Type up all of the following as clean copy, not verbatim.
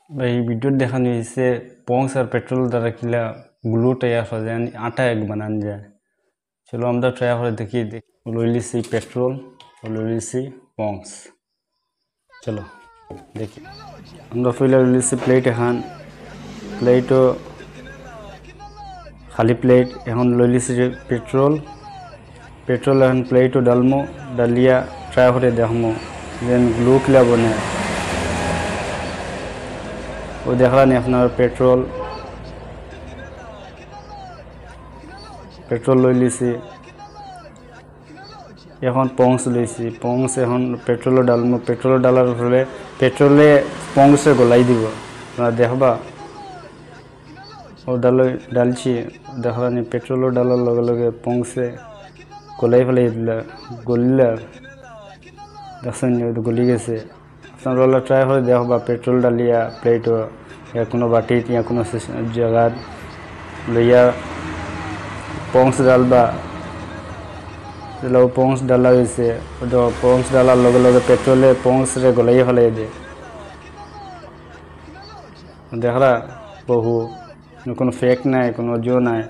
भाई वीडियो देखाনো হয়েছে পংস আর পেট্রোল দ্বারা কিলা গ্লু তৈরি হয়ে যায় আটা এক বানানো যায়। চলো আমরা ট্রাই করে দেখি। লইলিছি পেট্রোল আর লইলিছি পংস। চলো দেখি। আমরা পয়লা লইলিছি প্লেট এখন প্লেটও খালি প্লেট এখন লইলিছি পেট্রোল এখন প্লেটও ডালমো ডালিয়া ট্রাই করে দেখমো যেন গ্লু কিলা বনে। वो देखला नहीं अपना पेट्रोल लई लिसी এখন পংস লইছি পংস এখন পেট্রোল ডালমো পেট্রোল ডালার ফলে পেট্রোলে পংসে গলাই দিব আপনারা দেখবা ও ডালছি দেখলা নি পেট্রোল ডালার লগে লগে পংসে গলাই ফেলে গলিলা দেখছেন গলি গেছে। আপনারা ট্রাই করে দেখবা পেট্রোল ডালিয়া প্লেট या কোনো বাটি या কোনো জায়গা লইয়া পংস ডালবা পংস ডালা হয়েছে পংস ডালার লগে লগে পেট্রোলে পংসরে গলাই ফেলাই দিয়ে দেখরা বহু কোনো ফেক নাই কোনো জো নাই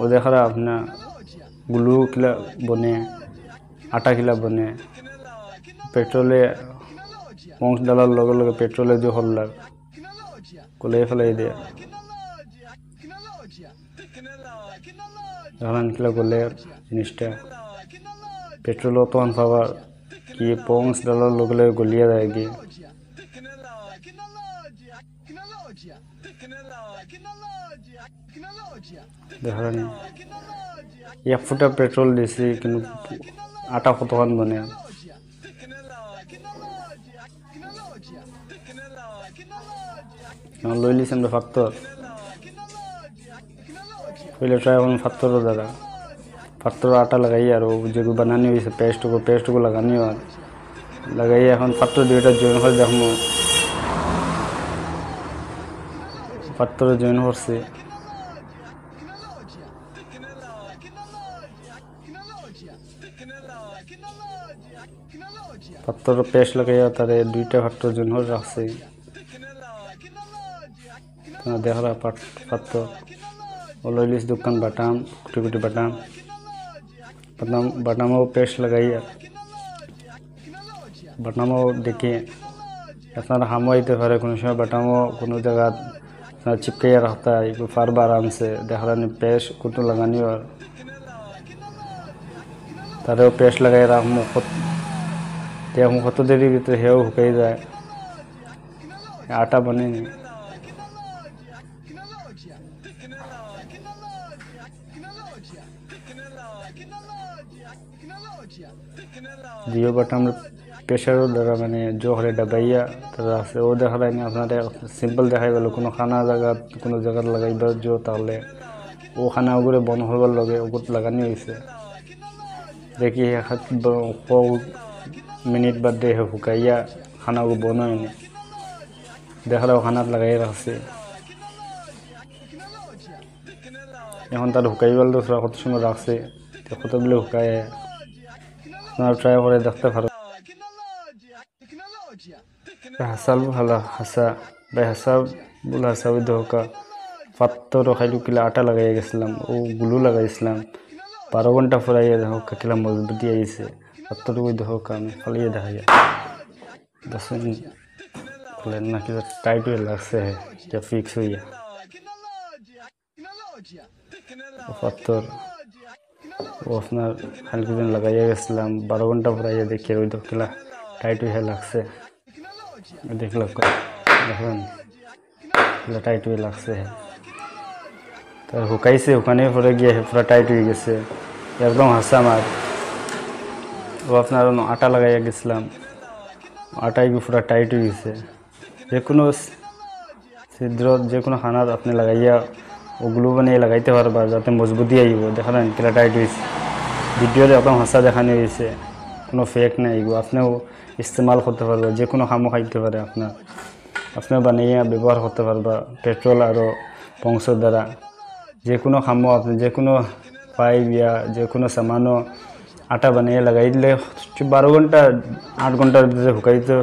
ও দেখরা আপনার গ্লু কিলা বনে আটা কিলা বনে পেট্রোলে পংস ডালার লগে লগে পেট্রোলে যে হল লাগ গলাই ফেলাই দিয়ে দেখলাম কিলা গলে জিনিসটা পেট্রোল তখন পাবার কি পংস ডালার লগে লগে গলিয়া যায় গিয়ে দেখলাম 1 ফুটা পেট্রোল দিছি কিন্তু আটা কতক্ষণ বনে লই লিছি আমরা পাত্তর पहले ट्राई कर पत्थर द्वारा पत्थर आटा लगाइए और जो बनानी हुई पेस्ट को लगानी और लगाइए এখন पत्थर दुटा जॉइन कर देखो पत्थर जॉइन करছে पत्थर पेस्ट लगाइए तारे दुटा पत्थर जॉइन कर রাখছে ना देख रहा पत्थर लइलिस दुकान बाटाम कुटी कुटी बाटाम बाटामो पेस्ट लगाइए बाटामो देखिए अपना हामो आते पारे कोनो समय बाटामो कोनो जगह चिपके रखता है फारबा आराम से देख रहा नहीं पेस्ट कुछ लगानी और तारे पेस्ट लगाए रख मुख तो देरी भीतर हेव हुकाई जाए आटा बने नहीं जियो बटन प्रेशर द्वारा मैंने जो हरे दबाइया तरह से वो देखा नहीं अपना सिंपल देखा गल को खाना जगह को जगह लगाई जो ताले वो खाना उगरे बन हो लगे लगानी हुई देखिए मिनट बाद दे हुकाइया खाना को बनो देखा खाना लगाई रखसे এখন তার হুকাইবাল দোসরা কত সময় রাখছে কতগুলো হুকায় আপনারা ট্রাই করে দেখতে পারো। হাসাল ভালো হাসা ভাই হাসা বলে হাসা ওই দোকা পাত্তর খাইলু কিলা আটা লাগাই গেছিলাম ও গুলু লাগাইছিলাম 12 ঘন্টা ফরাইয়া দেখো কিলা মজবুতি আইছে পাত্তর ওই দোকা আমি ফলাইয়া দেখা যায় 10 মিনিট ফলে না কি টাইট হয়ে লাগছে যা ফিক্স হইয়া पत्थर वो अपना हल्के दिन लगाइए गए 12 घंटा फराइए देखिए वही तो किला टाइट हुई है लग से देख लो किला टाइट हुई लग से है तो हुकाई से हुकाने पड़े गया है पूरा टाइट हुई गए एकदम हंसा मार वो अपना आटा लगाइए गए आटा भी पूरा टाइट हुई से जेको छिद्र जेको खाना अपने लगाइए वो ग्लू बने लगाते पारबा जाते मजबूती आई देखा ना किला टाइट हुई भिडियो एकदम हंसा देखानी हुई कोनो फेक नहीं अपने इस्तेमाल करते पारबा जेको खामो खाइते पारे अपने बनाइए व्यवहार करते पारबा पेट्रोल और पंक्सर द्वारा जेको खामो अपने जेको पाइप या जेको सामानो आटा बनाइए लगाई दिले 12 घंटा 8 घंटार भीतर हुकाई तो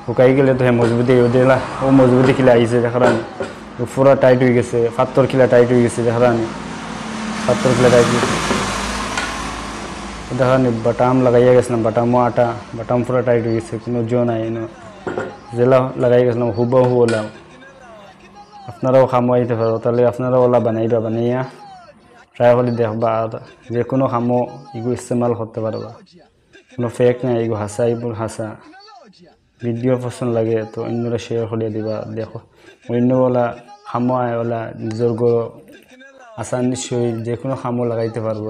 শুকাই গেলে তো হ্যাঁ মজবুতি দিলা ও মজবুতি খিলা আইছে দেখারান পুরা টাইট হয়ে গেছে পাত্তর খিলা টাইট হয়ে গেছে দেখারান পাত্তর খিলা টাইট দেখারান বাটাম লাগাইয়া গেছিলাম বাটামও আটা বাটাম পুরা টাইট হয়ে গেছে কোনো জো নাই জেলা লাগাই গেছিলাম হুবহু ওলাম আপনারাও খামোয়াইতে পারো তাহলে আপনারাও ওলা বানাইবা বানাইয়া ট্রাই করে দেখবা আর যে কোনো খামো এগুলো ইস্তেমাল করতে পারবা কোনো ফেক নাই এগুলো হাসা এগুলো হাসা ভিডিও পছন্দ লাগে তো অন্যরা শেয়ার করে দিবা দেখো অন্যওয়ালা খামো আয়ওয়ালা নিজের গো আসান নিশ্চয়ই যে কোনো খামো লাগাইতে পারবো